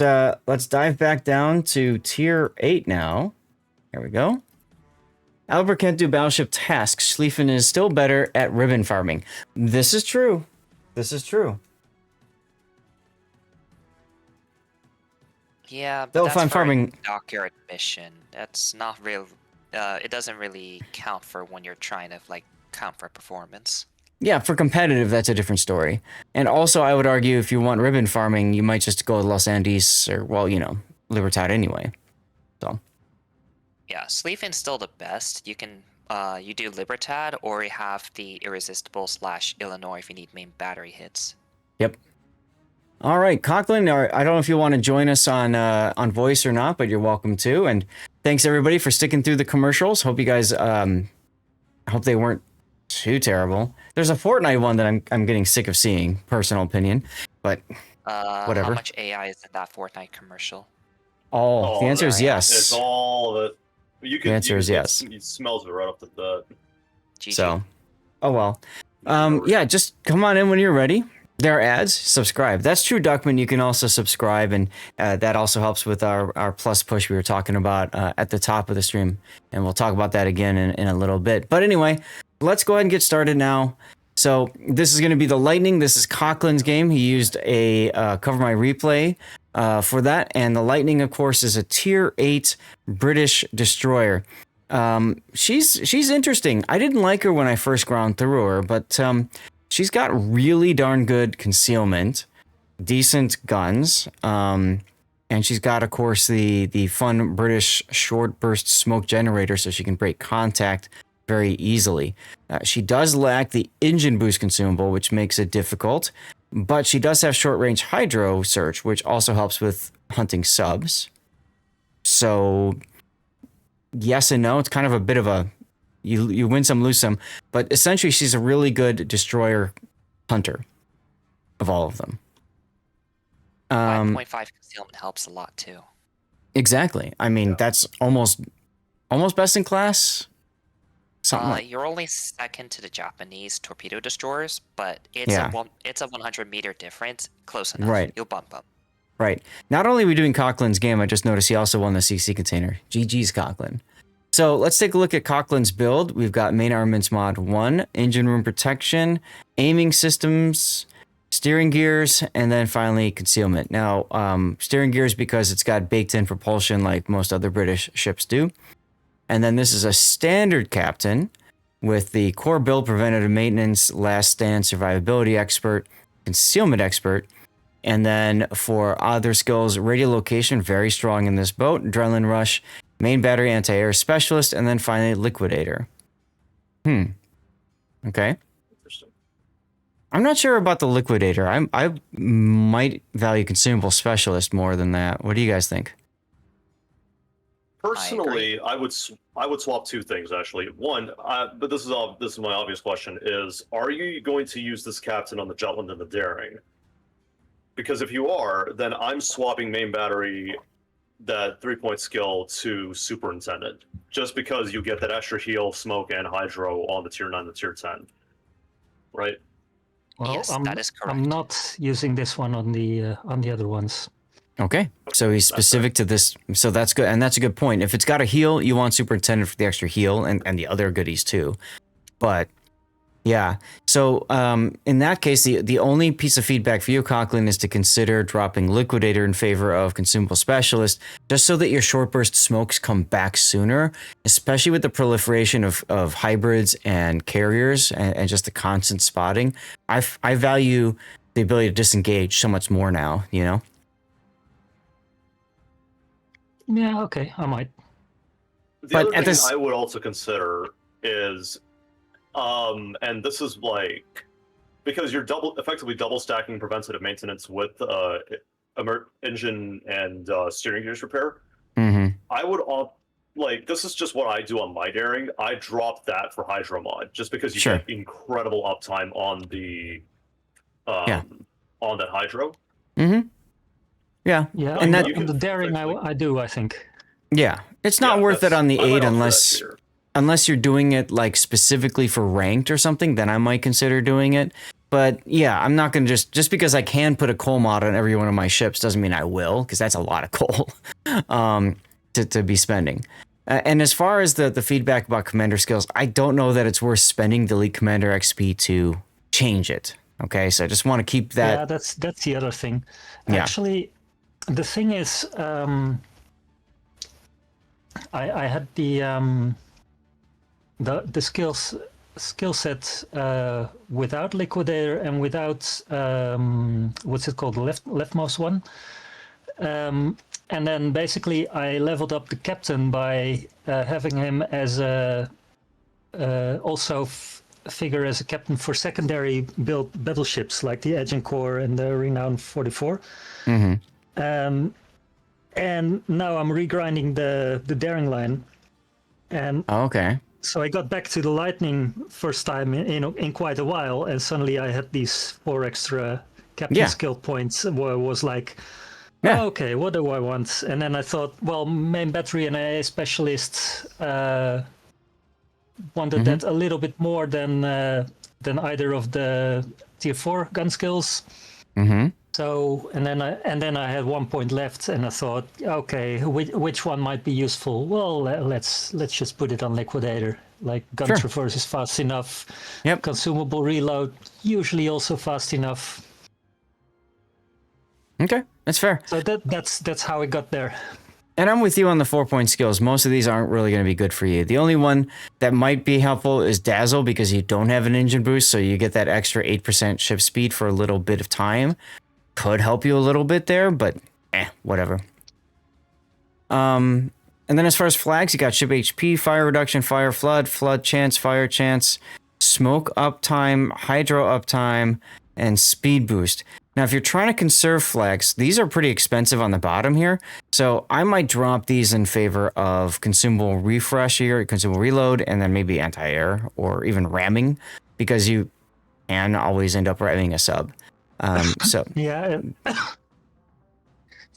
let's dive back down to tier 8 now. There we go. Albert can't do battleship tasks. Schlieffen is still better at ribbon farming. This is true. This is true. Yeah, but They'll that's find for farming. a dockyard mission. That's not real. It doesn't really count for when you're trying to like count for performance. Yeah, for competitive, that's a different story. And also, I would argue if you want ribbon farming, you might just go with Los Andes or, well, you know, Libertad anyway. So. Yeah, Sleefin's still the best. You can you do Libertad or you have the Irresistible / Illinois if you need main battery hits. Yep. All right, Coughlin, I don't know if you want to join us on voice or not, but you're welcome to. And thanks everybody for sticking through the commercials. Hope you guys hope they weren't too terrible. There's a Fortnite one that I'm getting sick of seeing, personal opinion, but whatever. How much AI is in that Fortnite commercial? The answer is yes. It's all of it. The answer is yes. It smells it right off the bat. GG. So, oh well. Yeah, just come on in when you're ready. There are ads. Subscribe. That's true, Duckman. You can also subscribe, and that also helps with our plus push we were talking about at the top of the stream. And we'll talk about that again in a little bit. But anyway, let's go ahead and get started now. So this is going to be the Lightning. This is Coughlin's game. He used a Cover My Replay for that. And the Lightning, of course, is a tier 8 British destroyer. She's interesting. I didn't like her when I first ground through her, but she's got really darn good concealment, decent guns, and she's got, of course, the fun British short burst smoke generator, so she can break contact very easily. She does lack the engine boost consumable, which makes it difficult, but she does have short range hydro search, which also helps with hunting subs. So yes and no. It's kind of a bit of a you win some, lose some, but essentially she's a really good destroyer hunter of all of them. 5.5 concealment helps a lot too. Exactly. I mean, that's almost best in class. Something like. You're only second to the Japanese torpedo destroyers, but it's a 100-meter difference. Close enough. Right. You'll bump up. Right. Not only are we doing Coughlin's game, I just noticed he also won the CC container. GG's Coughlin. So let's take a look at Coughlin's build. We've got main armaments mod 1, engine room protection, aiming systems, steering gears, and then finally concealment. Now, steering gears because it's got baked in propulsion like most other British ships do. And then this is a standard captain with the core build, preventative maintenance, last stand, survivability expert, concealment expert. And then for other skills, radiolocation, very strong in this boat, adrenaline rush, main battery anti-air specialist, and then finally liquidator. Okay. Interesting. I'm not sure about the liquidator. I might value consumable specialist more than that. What do you guys think? Personally, I would swap two things actually. One, but this is my obvious question: is are you going to use this captain on the Jutland and the Daring? Because if you are, then I'm swapping main battery, that 3-point skill, to superintendent, just because you get that extra heal, smoke, and hydro on the tier 9 and the tier 10, right? Well, Yes, that is correct. I'm not using this one on the other ones. Okay, so he's specific to this, so that's good, and that's a good point. If it's got a heal, you want superintendent for the extra heal and the other goodies too. But yeah, so in that case, the only piece of feedback for you, Coughlin, is to consider dropping liquidator in favor of consumable specialist, just so that your short burst smokes come back sooner, especially with the proliferation of hybrids and carriers and just the constant spotting. I value the ability to disengage so much more now, you know? Yeah, okay, I might. The other thing I would also consider is, and this is like, because you're effectively double stacking preventative maintenance with engine and steering gears repair. Mm-hmm. I would this is just what I do on my daring. I drop that for hydro mod just because you get incredible uptime on the on that hydro. Mm-hmm. Yeah. Yeah, and on the daring I do, I think. Yeah, it's not worth it on the 8 unless you're doing it like specifically for ranked or something. Then I might consider doing it. But yeah, I'm not going to just because I can put a coal mod on every one of my ships doesn't mean I will, because that's a lot of coal to be spending. And as far as the feedback about commander skills, I don't know that it's worth spending delete commander XP to change it. Okay, so I just want to keep that. Yeah, that's the other thing. Yeah. Actually, the thing is, I had the skill set without liquidator and without what's it called, the leftmost one. And then basically I leveled up the captain by having him as a also figure as a captain for secondary built battleships like the Agincourt and the Renown 44. And now I'm regrinding the daring line. And Okay. so I got back to the Lightning first time in quite a while, and suddenly I had these 4 extra captain skill points. Where I was like, Yeah. oh, okay, what do I want? And then I thought, well, main battery and AA specialist wanted that a little bit more than either of the tier 4 gun skills. So and then I had 1 point left, and I thought, okay, which one might be useful? Well, let's just put it on liquidator. Like gun traverse is fast enough. Yep. Consumable reload usually also fast enough. Okay, that's fair. So that's how I got there. And I'm with you on the 4-point skills. Most of these aren't really going to be good for you. The only one that might be helpful is Dazzle, because you don't have an engine boost, so you get that extra 8% ship speed for a little bit of time. Could help you a little bit there, but whatever. And then as far as flags, you got ship HP, fire reduction, fire flood, flood chance, fire chance, smoke uptime, hydro uptime, and speed boost. Now, if you're trying to conserve flags, these are pretty expensive on the bottom here. So I might drop these in favor of consumable refresh here, consumable reload, and then maybe anti-air or even ramming, because you can always end up ramming a sub. So yeah,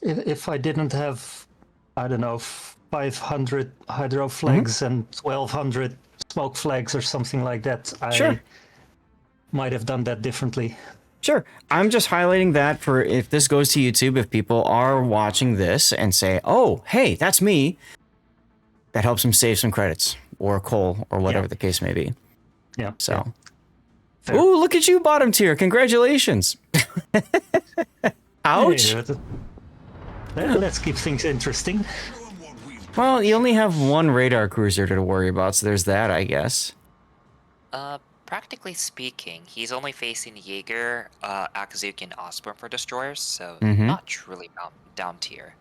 if I didn't have, I don't know, 500 hydro flags and 1200 smoke flags or something like that, I might have done that differently. Sure. I'm just highlighting that for if this goes to YouTube, if people are watching this and say, oh, hey, that's me, that helps them save some credits or coal or whatever the case may be. Yeah. So, Fair. ooh, look at you, bottom tier. Congratulations. Ouch. Hey, let's keep things interesting. Well, you only have one radar cruiser to worry about, so there's that, I guess. Practically speaking, he's only facing Jaeger, Akazuki, and Osborne for destroyers, so not truly down tier.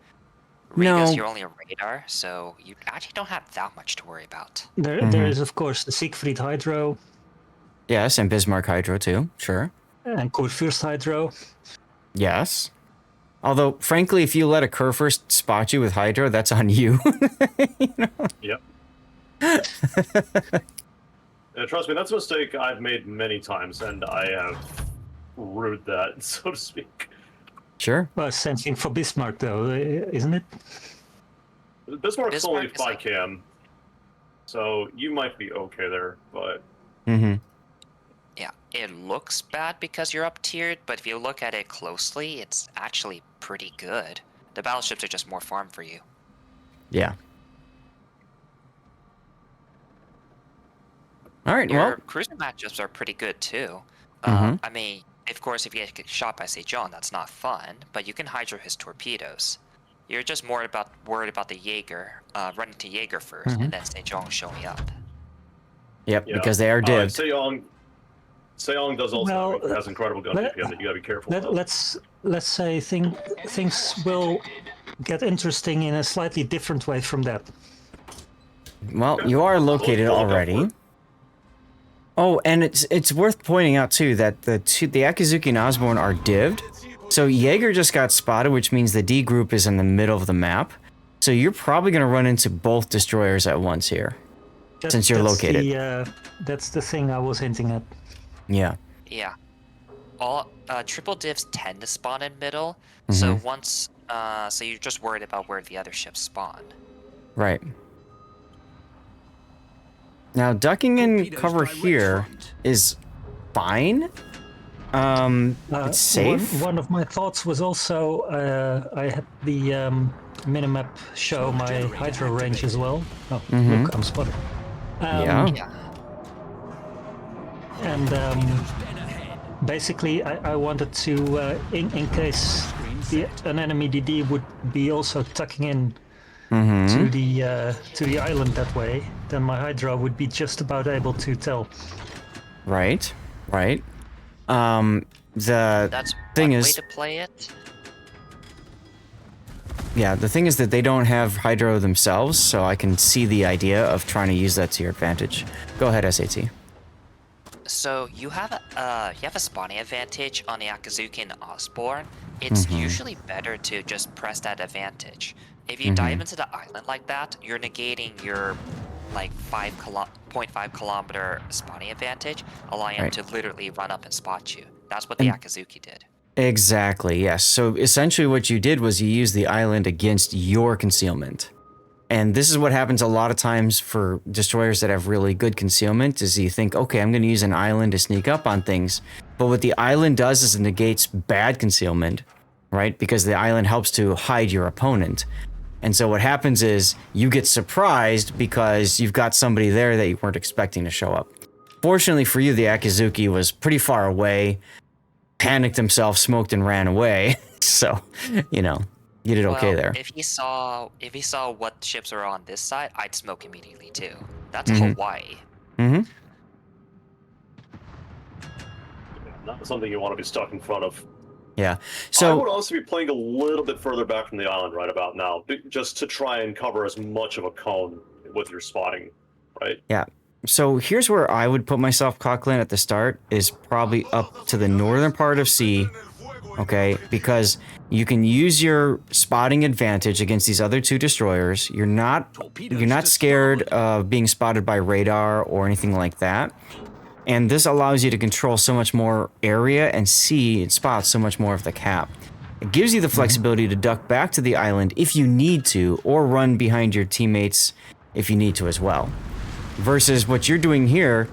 Regas, you're only a radar, so you actually don't have that much to worry about. There is, of course, the Siegfried Hydro. Yes, and Bismarck Hydro too, sure. And Kurfürst Hydro. Yes. Although, frankly, if you let a Kurfürst spot you with Hydro, that's on you. You know? Yep. Trust me, that's a mistake I've made many times, and I have rued that, so to speak. Sure. Well, sensing for Bismarck, though, isn't it? Bismarck's only Bismarck is 5 cam, so you might be okay there, but... Yeah, it looks bad because you're up tiered, but if you look at it closely, it's actually pretty good. The battleships are just more farm for you. Yeah. All right, Your well, cruising matchups are pretty good too. I mean, of course, if you get shot by St. John, that's not fun, but you can hydro his torpedoes. You're just more worried about the Jaeger, running to Jaeger first, and then St. John showing up. yep, because they are divved. Seong does also has incredible gun DPM that you gotta be careful about. Let's say things will get interesting in a slightly different way from that. Well, you are located already. Oh, and it's worth pointing out too that the Akazuki and Osborne are divved. So Jaeger just got spotted, which means the D group is in the middle of the map. So you're probably going to run into both destroyers at once here, since you're located. That's the thing I was hinting at. Yeah. Yeah. All triple divs tend to spawn in middle, so so you're just worried about where the other ships spawn. Right. Now, ducking in cover here is fine, It's safe. One of my thoughts was also I had the minimap show my hydro range as well. Oh, look, I'm spotted. Yeah. And basically, I wanted to, in case an enemy DD would be also tucking in to the island that way, then my hydro would be just about able to tell. Right. That's thing one is, way to play it. yeah, the thing is that they don't have hydro themselves, so I can see the idea of trying to use that to your advantage. Go ahead, SAT. So you have a spawning advantage on the Akazuki and Osborne. It's usually better to just press that advantage. If you dive into the island like that, you're negating your like 0.5 kilometer spawning advantage, allowing him to literally run up and spot you. That's what the Akazuki did. Exactly, yes. So essentially what you did was you used the island against your concealment. And this is what happens a lot of times for destroyers that have really good concealment, is you think, okay, I'm going to use an island to sneak up on things. But what the island does is it negates bad concealment, right? Because the island helps to hide your opponent. And so what happens is you get surprised because you've got somebody there that you weren't expecting to show up. Fortunately for you, the Akazuki was pretty far away, panicked himself, smoked, and ran away. So, you know, you did okay there. If he saw what ships are on this side, I'd smoke immediately too. That's Hawaii. Not something you want to be stuck in front of. Yeah. I So would also be playing a little bit further back from the island right about now, just to try and cover as much of a cone with your spotting, right? yeah. So here's where I would put myself, Coughlin, at the start, is probably up to the northern part of C, okay? Because you can use your spotting advantage against these other two destroyers. You're not scared of being spotted by radar or anything like that. And this allows you to control so much more area and see and spot so much more of the cap. It gives you the flexibility to duck back to the island if you need to, or run behind your teammates if you need to as well. Versus what you're doing here,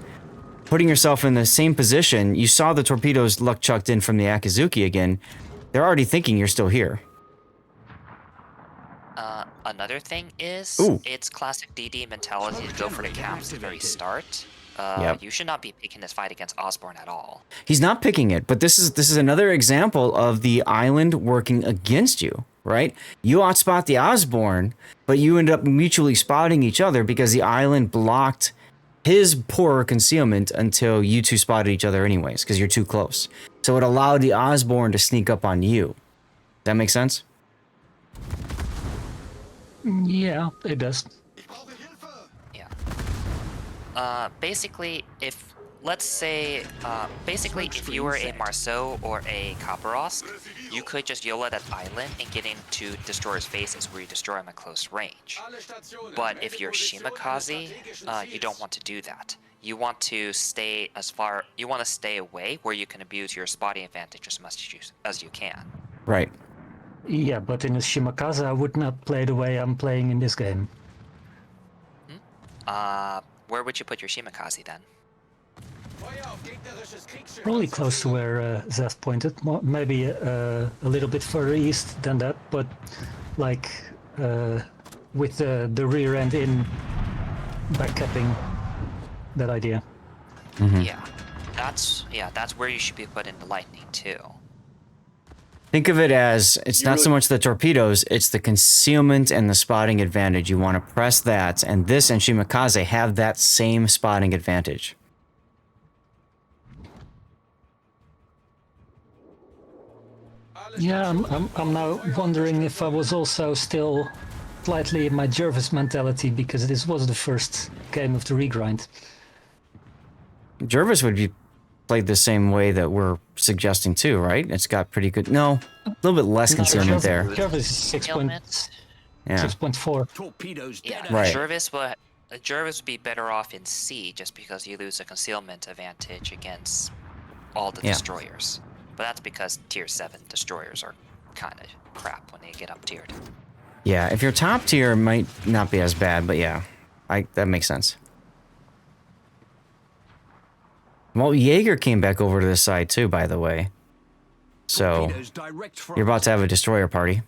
putting yourself in the same position. You saw the torpedoes luck chucked in from the Akazuki again. They're already thinking you're still here. Another thing is, it's classic DD mentality to go for the caps at the very start. You should not be picking this fight against Osborne at all. He's not picking it, but this is another example of the island working against you, right? You outspot the Osborne, but you end up mutually spotting each other because the island blocked his poorer concealment until you two spotted each other anyways, because you're too close. So it allowed the Osborne to sneak up on you. That make sense? Yeah, it does. Yeah. Basically, if you were a Marceau or a Kaparovsk, you could just YOLO that island and get into destroyer's faces where you destroy them at close range. But if you're Shimakaze, you don't want to do that. You want to stay away where you can abuse your spotting advantage as much as you can. Right. Yeah, but in a Shimakaze, I would not play the way I'm playing in this game. Where would you put your Shimakaze then? Probably close to where Zeth pointed, maybe a little bit further east than that, but like with the rear end in, backcapping, that idea. Yeah, that's where you should be putting the Lightning too. Think of it as, it's not so much the torpedoes, it's the concealment and the spotting advantage. You want to press that, and this and Shimakaze have that same spotting advantage. Yeah, I'm now wondering if I was also still slightly in my Jervis mentality, because this was the first game of the regrind. Jervis would be played the same way that we're suggesting too, right? It's got pretty good, no, a little bit less concealment there. Jervis is 6.4. Torpedoes Yeah, dead. Right. Jervis would be better off in C just because you lose a concealment advantage against all the destroyers. But that's because tier 7 destroyers are kind of crap when they get up tiered. Yeah, if you're top tier, it might not be as bad, but yeah, that makes sense. Well, Jaeger came back over to this side too, by the way. So you're about to have a destroyer party.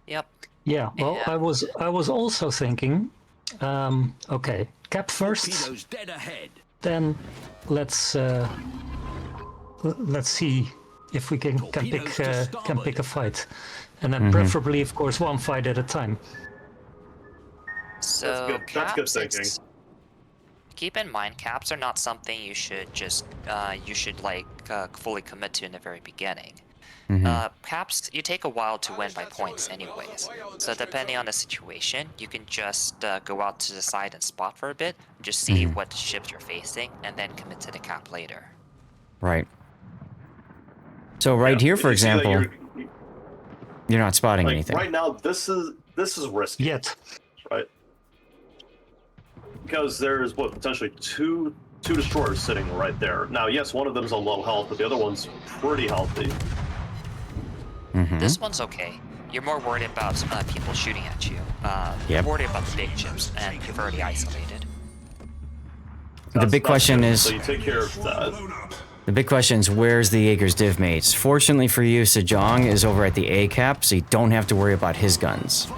Yep. Yeah, well, Yeah. I was also thinking, okay, cap first, then let's see if we can pick a fight, and then preferably, of course, one fight at a time. So That's good caps, thinking. keep in mind, caps are not something you should just fully commit to in the very beginning. Caps, you take a while to win by points anyways. So depending on the situation, you can just go out to the side and spot for a bit, just see what ships you're facing, and then commit to the cap later. Right. So right here, for example, you're not spotting anything. Right now, this is risky. Yet. Right? Because there's potentially two destroyers sitting right there. Now, yes, one of them is on low health, but the other one's pretty healthy. This one's okay. You're more worried about people shooting at you. You're worried about the big ships, and you've already isolated. The big question is. So you take care of that. The big question is, where's the Jaeger's div mates? Fortunately for you, Sejong is over at the A cap, so you don't have to worry about his guns.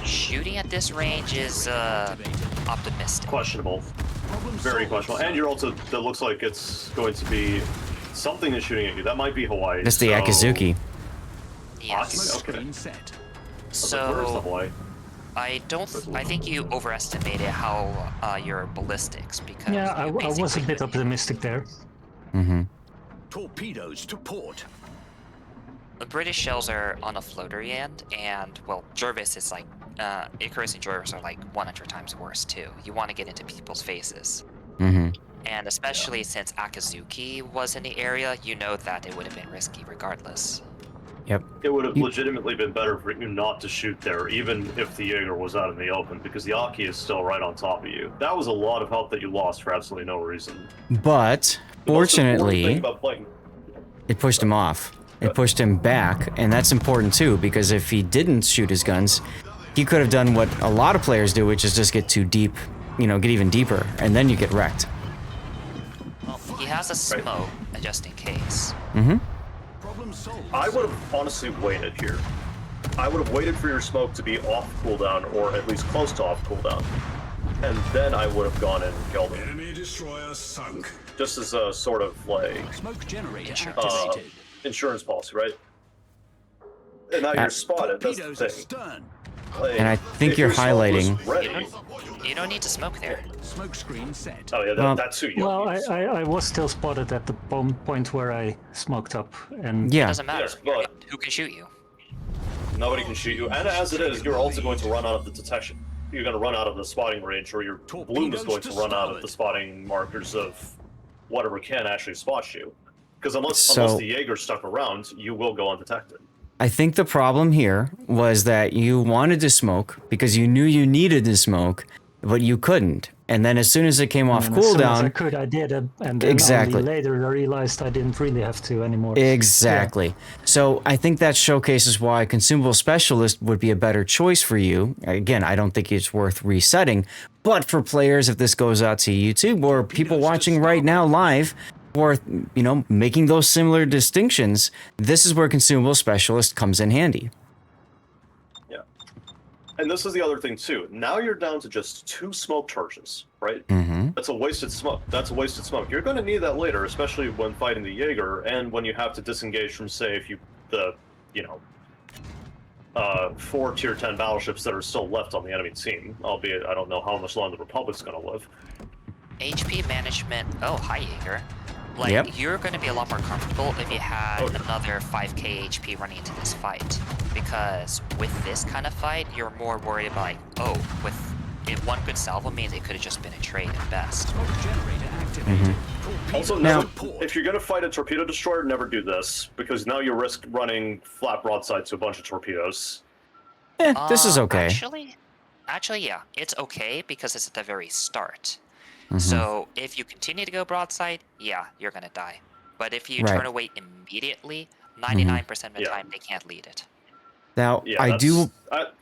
Shooting at this range is optimistic. Questionable. Very questionable. And you're also, that looks like it's going to be something that's shooting at you. That might be Hawaii. That's the Akizuki. Yes. Okay. Where's the So Hawaii? I think you overestimated how your ballistics, because Yeah, I you was a basically- bit optimistic there. Torpedoes to port. The British shells are on a floatery end, and well, Jervis is like Icarus and Jervis are like 100 times worse too. You want to get into people's faces. And especially since Akizuki was in the area, you know that it would have been risky regardless. Yep. It would have legitimately been better for you not to shoot there, even if the Jaeger was out in the open, because the Aki is still right on top of you. That was a lot of health that you lost for absolutely no reason. But The most important fortunately, thing about playing- it pushed him off. It pushed him back, and that's important too, because if he didn't shoot his guns, he could have done what a lot of players do, which is just get too deep, get even deeper, and then you get wrecked. Well, he has a smoke, just in case. I would have honestly waited here. I would have waited for your smoke to be off cooldown, or at least close to off cooldown. And then I would have gone in and killed him. Enemy destroyer sunk. Just as a sort of, like, Smoke generator activated. Insurance policy, right? And now you're spotted, that's the Torpedoes thing. astern. Like, And I think if you're your smoke was highlighting- ready- You don't need to smoke there. Smoke screen set. Oh yeah, Well- that's who you Well, use. I was still spotted at the point where I smoked up, and Yeah. Doesn't matter. Yes, but- Who can shoot you? Nobody can shoot you, and as it is, you're also going to run out of the detection. You're going to run out of the spotting range, or your bloom is going to run out of the spotting markers of whatever can actually spot you. Because unless the Jaeger stuck around, you will go undetected. I think the problem here was that you wanted to smoke because you knew you needed to smoke, but you couldn't. And then as soon as it came off as soon as I cooldown, could, I did, and then Exactly. only later I realized I didn't really have to anymore. exactly. So I think that showcases why Consumable Specialist would be a better choice for you. Again, I don't think it's worth resetting, but for players, if this goes out to YouTube or people watching right now live, or making those similar distinctions, this is where Consumable Specialist comes in handy. Yeah. And this is the other thing too. Now you're down to just 2 smoke charges, right? That's a wasted smoke. You're going to need that later, especially when fighting the Jaeger, and when you have to disengage from, say, if 4 tier 10 battleships that are still left on the enemy team. Albeit, I don't know how much longer the Republic's going to live. HP management. Oh, hi, Jaeger. Yep. You're going to be a lot more comfortable if you had another 5k HP running into this fight. Because with this kind of fight, you're more worried about, if one good salvo means it could have just been a trade at best. Smoke generator activated. Also, Now- if you're going to fight a torpedo destroyer, never do this, because now you risk running flat broadside to a bunch of torpedoes. This is okay. Actually, yeah, it's okay because it's at the very start. So if you continue to go broadside, yeah, you're gonna die. But if you Right. turn away immediately, 99% of the Yeah. time they can't lead it. Now, Yeah, I do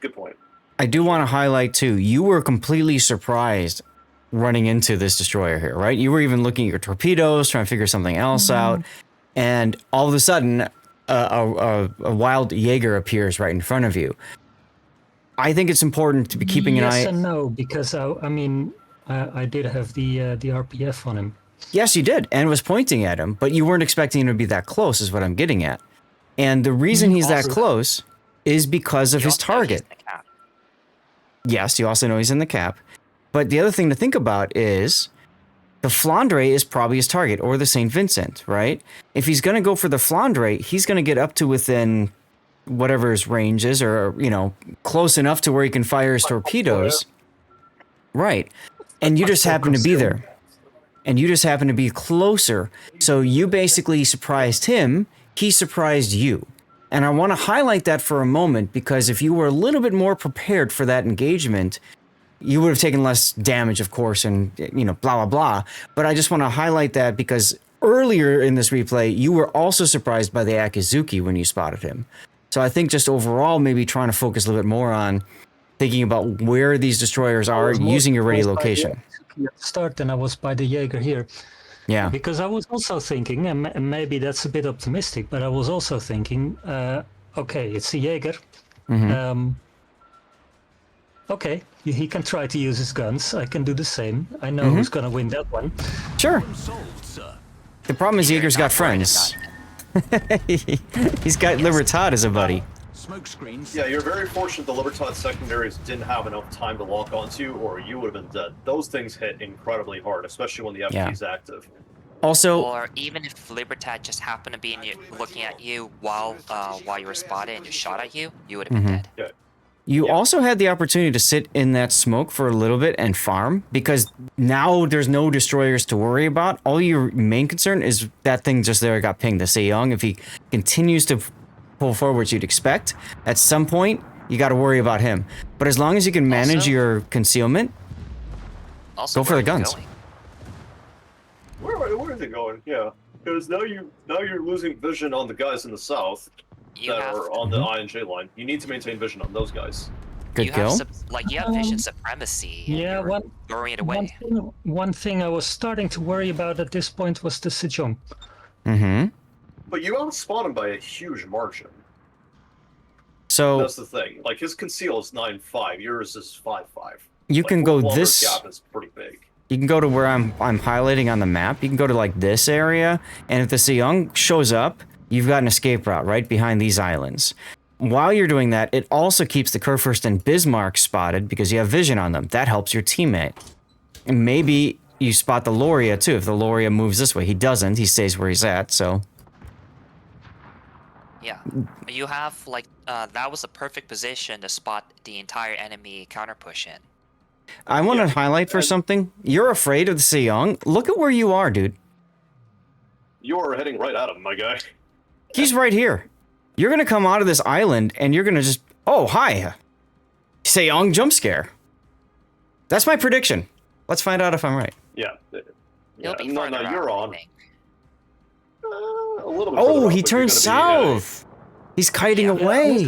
Good point. want to highlight too, you were completely surprised running into this destroyer here, right? You were even looking at your torpedoes, trying to figure something else out, and all of a sudden, a wild Jaeger appears right in front of you. I think it's important to be keeping an eye. Yes and no, because I did have the RPF on him. Yes, you did, and was pointing at him, but you weren't expecting him to be that close, is what I'm getting at. And the reason he's that close is because of his target. Yes, you also know he's in the cap. But the other thing to think about is the Flandre is probably his target, or the St. Vincent, right? If he's going to go for the Flandre, he's going to get up to within whatever his range is, or, you know, close enough to where he can fire his torpedoes. Right. And you just happen to be there. And you just happen to be closer. So you basically surprised him. He surprised you. And I want to highlight that for a moment, because if you were a little bit more prepared for that engagement, you would have taken less damage, of course, and, you know, blah, blah, blah. But I just want to highlight that because earlier in this replay, you were also surprised by the Akizuki when you spotted him. So I think just overall, maybe trying to focus a little bit more on thinking about where these destroyers are using your ready location. At the start than I was by the Jaeger here. Yeah. Because I was also thinking, and maybe that's a bit optimistic, but I was also thinking, okay, it's a Jaeger. Okay, he can try to use his guns. I can do the same. I know who's going to win that one. Sure. Solved, sir. The problem is Jaeger's got friends. He's got Libertad as a buddy. Smoke screens. Yeah, you're very fortunate the Libertad secondaries didn't have enough time to lock onto you, or you would have been dead. Those things hit incredibly hard, especially when the FP is active. Also, Or even if Libertad just happened to be looking at you while you were spotted and just shot at you, you would have been dead. Yeah. you also had the opportunity to sit in that smoke for a little bit and farm, because now there's no destroyers to worry about. All your main concern is that thing just there got pinged, the Sejong. If he continues to pull forward what you'd expect, at some point, you got to worry about him. But as long as you can manage your concealment, go for the guns. Where are they going? Yeah, because now you're losing vision on the guys in the south that are on the I and J line. You need to maintain vision on those guys. Good kill. You have vision supremacy. Yeah, throwing it away. One thing I was starting to worry about at this point was the Sejong. Mm-hmm. But you outspawn him by a huge margin. So that's the thing. Like, his conceal is 9.5, yours is 5.5. You can go this. Gap is pretty big. You can go to where I'm highlighting on the map. You can go to like this area, and if the Sejong shows up, you've got an escape route right behind these islands. While you're doing that, it also keeps the Kurfürst and Bismarck spotted because you have vision on them. That helps your teammate. And maybe you spot the Loria too. If the Loria moves this way, he doesn't. He stays where he's at. So. Yeah, you have like that was a perfect position to spot the entire enemy counter push in. I want to highlight for something. You're afraid of the Sejong. Look at where you are, dude. You're heading right at him, my guy. He's right here. You're going to come out of this island, and you're going to just... Oh, hi. Sejong jump scare. That's my prediction. Let's find out if I'm right. Yeah. You'll be No, further you're out, on. I think. A little bit Oh, further he up, but turned you're gonna be, south. He's kiting Yeah. away.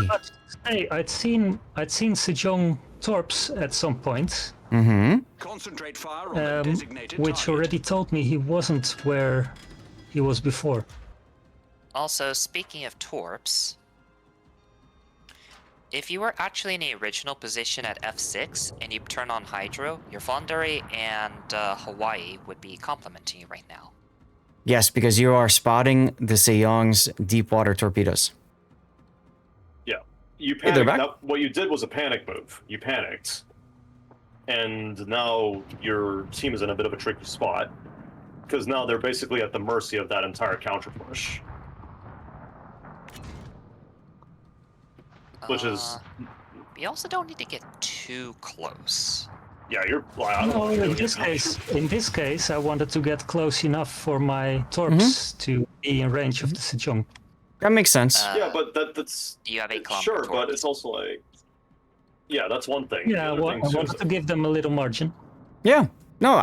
Hey, I'd seen Sejong torps at some point, Mm-hmm. Concentrate fire on the designated which target. already told me he wasn't where he was before. Also, speaking of torps, if you were actually in the original position at F6 and you turn on Hydro, your Fondare and Hawaii would be complimenting you right now. Yes, because you are spotting the Sejong's deep water torpedoes. Yeah. You Hey, they're panicked. back. Now, what you did was a panic move. You panicked. And now your team is in a bit of a tricky spot. Because now they're basically at the mercy of that entire counter push. Which is... You also don't need to get too close. Yeah, you're... I don't No, know what you're in this case, I wanted to get close enough for my torps to be in range of the Sejong. That makes sense. Yeah, but that's... You have a kilometer Sure, but torp. it's also like... Yeah, that's one thing. Yeah, I The other thing too wanted is- to give them a little margin. Yeah. No,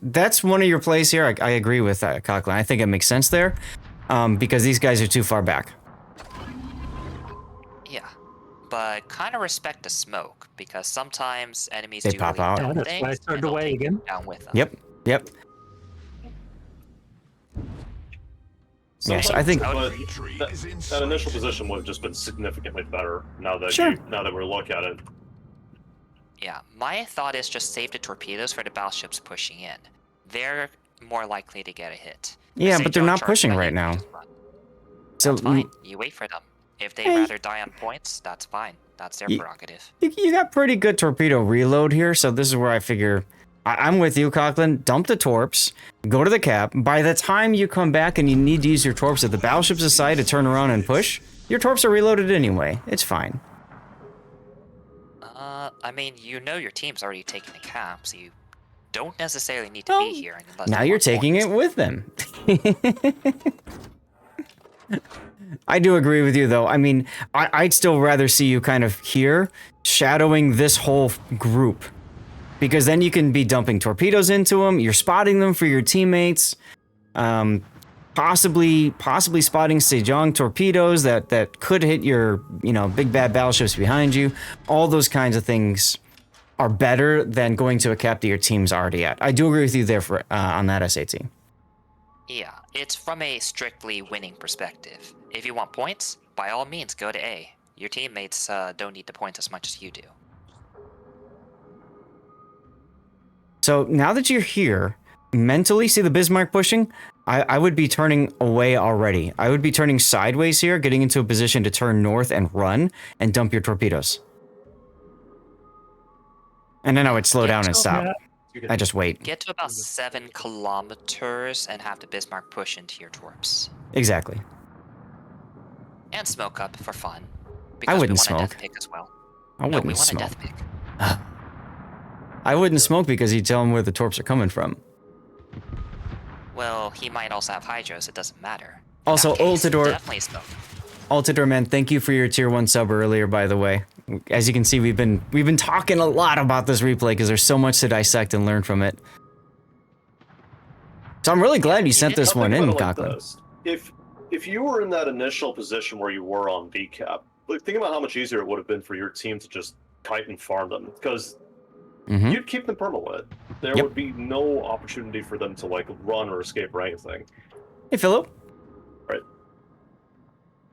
that's one of your plays here. I agree with that, Coughlin. I think it makes sense there, because these guys are too far back. Yeah. but kind of respect the smoke because sometimes enemies They do pop really out. dumb Yeah, that's why I things, turned and they'll away take you again. down with them. Yep. Yes, I think. But that initial position would have just been significantly better now that Sure. now that we look at it. Yeah, my thought is just save the torpedoes for the battleships pushing in. They're more likely to get a hit. Yeah, If they but they're don't not charge pushing at right you, now. just run. So That's fine. You wait for them. If they Hey. rather die on points, that's fine. That's their prerogative. you got pretty good torpedo reload here, so this is where I figure I'm with you, Coughlin. Dump the torps, go to the cap. By the time you come back and you need to use your torps, if the battleship's aside to turn around and push, your torps are reloaded anyway. It's fine. I mean, you know your team's already taken the cap, so you don't necessarily need to Well, be here. Unless now you you're want taking points. it with them. I do agree with you, though. I mean, I'd still rather see you kind of here, shadowing this whole group. Because then you can be dumping torpedoes into them, you're spotting them for your teammates, possibly spotting Sejong torpedoes that could hit your, big bad battleships behind you. All those kinds of things are better than going to a cap that your team's already at. I do agree with you there on that SAT. Yeah, it's from a strictly winning perspective. If you want points, by all means, go to A. Your teammates don't need the points as much as you do. So now that you're here, mentally, see the Bismarck pushing? I would be turning away already. I would be turning sideways here, getting into a position to turn north and run and dump your torpedoes. And then I would slow down and stop. Yeah, I just wait. Get to about 7 kilometers and have the Bismarck push into your torps. Exactly. And smoke up for fun. I Because wouldn't we want a smoke. death pick as well. I No, we wouldn't want a smoke. death pick. I wouldn't smoke because he'd tell him where the torps are coming from. Well, he might also have hydros, it doesn't matter. In Also, that case, Ultidor- definitely smoke. Altidor, man, thank you for your tier 1 sub earlier, by the way. As you can see, we've been talking a lot about this replay because there's so much to dissect and learn from it. So I'm really glad you sent this one in, Coughlin. If you were in that initial position where you were on VCAP, like, think about how much easier it would have been for your team to just kite and farm them, because you'd keep them permalit. There Yep. would be no opportunity for them to like run or escape or anything. Hey, Philip.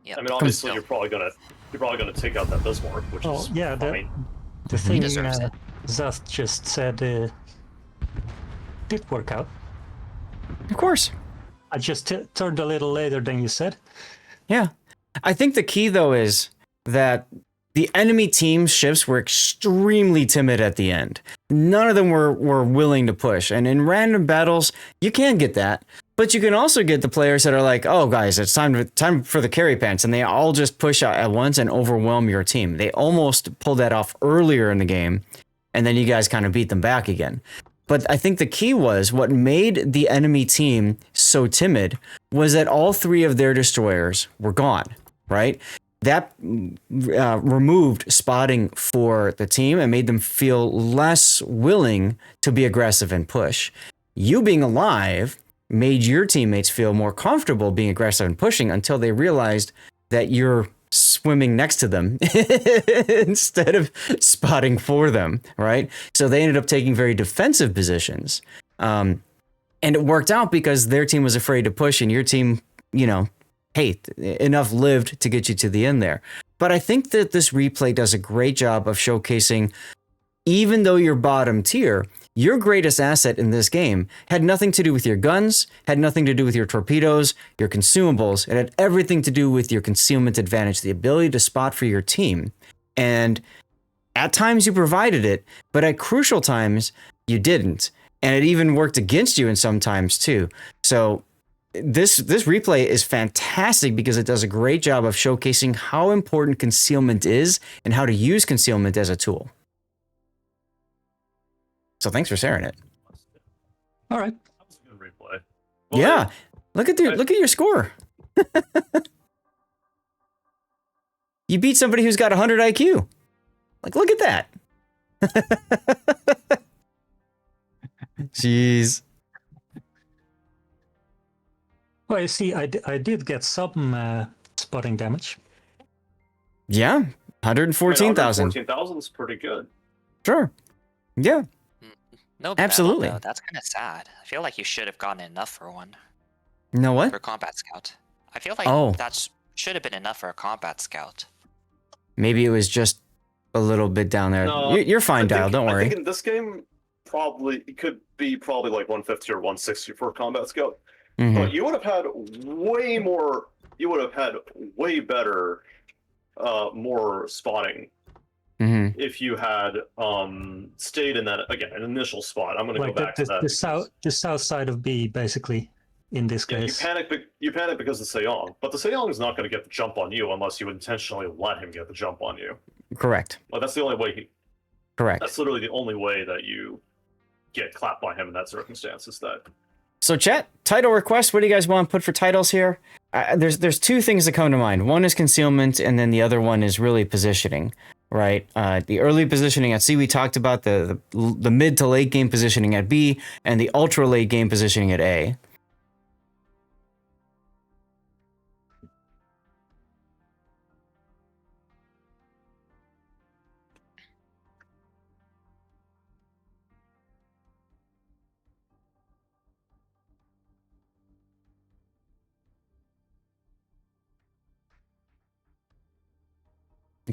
Yep. I mean, obviously, So, you're probably gonna take out that Bismarck, which Oh, is yeah, fine. the thing deserves it. Zast just said did work out. Of course. I just turned a little later than you said. Yeah. I think the key, though, is that the enemy team's ships were extremely timid at the end. None of them were willing to push. And in random battles, you can get that. But you can also get the players that are like, oh, guys, it's time for the carry pants. And they all just push out at once and overwhelm your team. They almost pulled that off earlier in the game. And then you guys kind of beat them back again. But I think the key was what made the enemy team so timid was that all 3 of their destroyers were gone, right? That removed spotting for the team and made them feel less willing to be aggressive and push. You being alive made your teammates feel more comfortable being aggressive and pushing until they realized that you're swimming next to them instead of spotting for them, right? So they ended up taking very defensive positions. And it worked out because their team was afraid to push and your team, hey, enough lived to get you to the end there. But I think that this replay does a great job of showcasing, even though you're bottom tier, your greatest asset in this game had nothing to do with your guns, had nothing to do with your torpedoes, your consumables. It had everything to do with your concealment advantage, the ability to spot for your team. And at times you provided it, but at crucial times you didn't. And it even worked against you in some times too. So this replay is fantastic because it does a great job of showcasing how important concealment is and how to use concealment as a tool. So thanks for sharing it. All right. That was a good replay. Yeah, look at your score. You beat somebody who's got 100 IQ. Like, look at that. Jeez. Well, you see, I did get some spotting damage. Yeah, 114,000. 114,000 is pretty good. Sure. Yeah. No, Absolutely. Battle, though. That's kind of sad. I feel like you should have gotten enough for one. No what? For Combat Scout. I feel like that should have been enough for a Combat Scout. Maybe it was just a little bit down there. No, You're fine, Dial. Don't worry. I think in this game, it could be probably like 150 or 160 for a Combat Scout. Mm-hmm. But you would have had way more. You would have had way better, more spotting. Mm-hmm. If you had stayed in that again an initial spot. I'm going to go back to that. The south side of B, basically, in this case. You panic because of Seong, but the Seong is not going to get the jump on you unless you intentionally let him get the jump on you. Correct. Well, that's the only way Correct. That's literally the only way that you get clapped by him in that circumstance. Is that. So chat, title request, what do you guys want to put for titles here? There's two things that come to mind. One is concealment, and then the other one is really positioning, right? The early positioning at C, we talked about the mid to late game positioning at B, and the ultra late game positioning at A.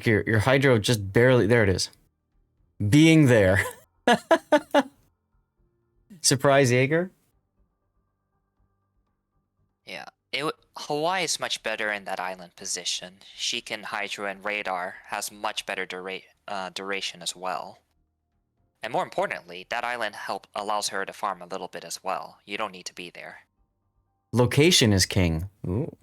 Your hydro just barely, there it is. Being there. Surprise Jaeger? Yeah. Hawaii is much better in that island position. She can hydro and radar, has much better duration as well. And more importantly, that island allows her to farm a little bit as well. You don't need to be there. Location is king. Ooh.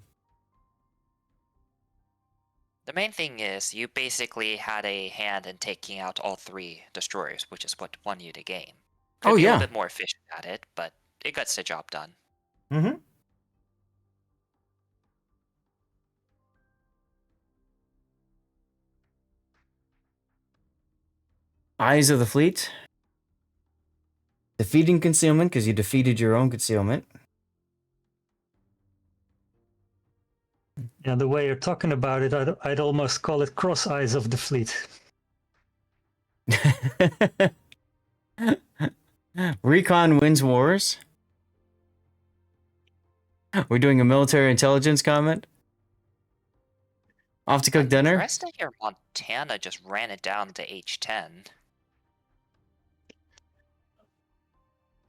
The main thing is you basically had a hand in taking out all 3 destroyers, which is what won you the game. Could be a little bit more efficient at it, but it gets the job done. Mm-hmm. Eyes of the Fleet. Defeating concealment because you defeated your own concealment. Yeah, the way you're talking about it, I'd almost call it cross eyes of the fleet. Recon wins wars. We're doing a military intelligence comment. Off to cook dinner. The rest of your Montana just ran it down to H10.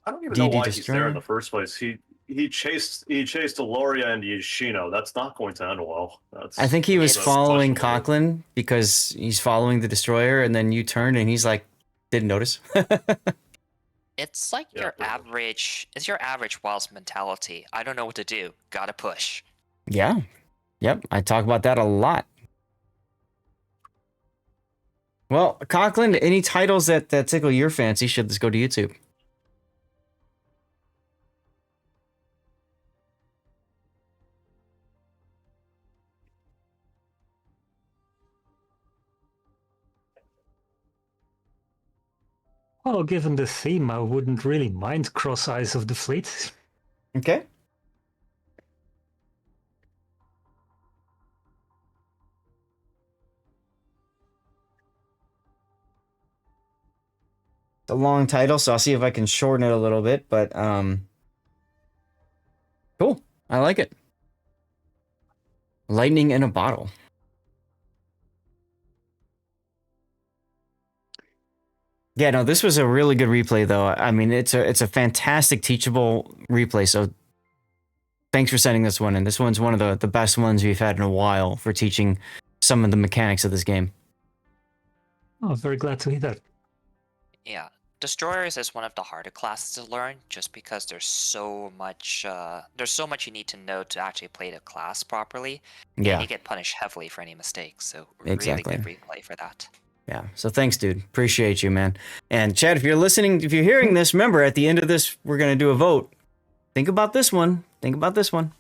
I don't even know why he's destroyer. there in the first place. He chased Aloria and Yoshino. That's not going to end well. I think he was That's following questionable. Coughlin because he's following the destroyer, and then you turned and he's like, didn't notice. It's like Yeah, your pretty much. average. It's your average Wells mentality. I don't know what to do. Gotta push. Yeah. Yep. I talk about that a lot. Well, Coughlin, any titles that tickle your fancy should this go to YouTube? Well, given the theme, I wouldn't really mind cross eyes of the fleet. Okay. It's a long title, so I'll see if I can shorten it a little bit, but cool. I like it. Lightning in a bottle. Yeah, no, this was a really good replay, though. I mean, it's a fantastic teachable replay. So, thanks for sending this one in. This one's one of the best ones we've had in a while for teaching some of the mechanics of this game. Oh, very glad to hear that. Yeah, destroyers is one of the harder classes to learn, just because there's so much you need to know to actually play the class properly. Yeah, And you get punished heavily for any mistakes. So Exactly. really good replay for that. yeah. So thanks, dude. Appreciate you, man. And Chad, if you're listening, if you're hearing this, remember at the end of this, we're gonna do a vote. Think about this one. Think about this one.